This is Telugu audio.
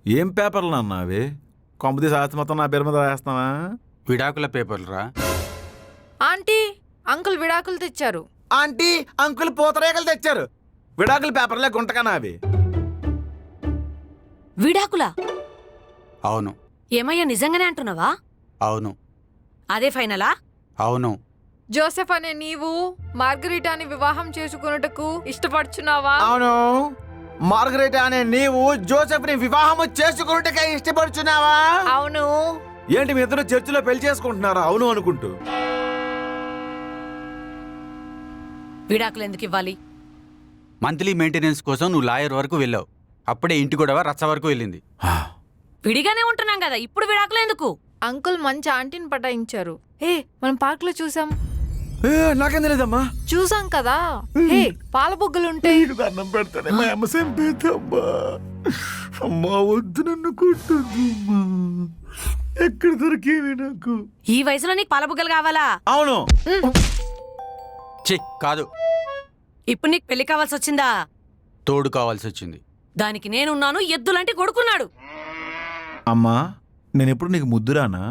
ఏం పేపర్లు అన్నా అవి? కొంపది శాస్త్రం మొత్తం నా పేరు మీద రాస్తావా? విడాకుల పేపర్లు రా. ఆంటీ అంకుల్ విడాకులు తెచ్చారు. ఆంటీ అంకుల్ పూతరేకలు తెచ్చారు. విడాకుల పేపర్లే గుంటకనా అవి? విడాకులా? అవును. ఏమయ్యా నిజంగానే అంటున్నావా? అవును. అదే ఫైనలా? అవును. జోసెఫ్ అనే నీవు మార్గరీటాని వివాహం చేసుకున్నటకు ఇష్టపడుచున్నావా? అవును. మార్గరెట్ అనే నీవు జోసెఫ్ ని వివాహం చేసుకున్నట్టుగా ఇష్టపడుచున్నావా? అవును. ఏంటి మీ ఇద్దరు చర్చిలో పెళ్లి చేసుకుంటున్నారా? అవును అనుకుంటూ. విడాకులు ఎందుకు ఇవ్వాలి? మంత్లీ మెయింటెనెన్స్ కోసం నువ్వు లాయర్ వరకు వెళ్ళావు. అప్పుడే ఇంటి గొడవ రచ్చ వరకు వెళ్ళింది. విడిగానే ఉంటున్నాం కదా, ఇప్పుడు విడాకులు ఎందుకు? అంకుల్ మంచి ఆంటీని పటాయించారు. మనం పార్క్ లో చూసాం. నాకేం తెలియదమ్మా. చూసాం కదా. పాల బుగ్గలుంటే అన్నం పెడతానే మా అమ్మ చంపేద్దమ్మా. అమ్మా వద్దు, నన్ను కొట్టద్దమ్మా. ఎక్కడ దొరికేవి నాకు? ఈ వయసులో నీకు పాలబుగ్గలు కావాలా? అవును. ఛీ కాదు, ఇప్పుడు నీకు పెళ్లి కావాల్సి వచ్చిందా? తోడు కావాల్సి వచ్చింది. దానికి నేనున్నాను, ఎద్దులంటే కొడుకున్నాడు. అమ్మా నేను ఎప్పుడు నీకు ముద్దురానా?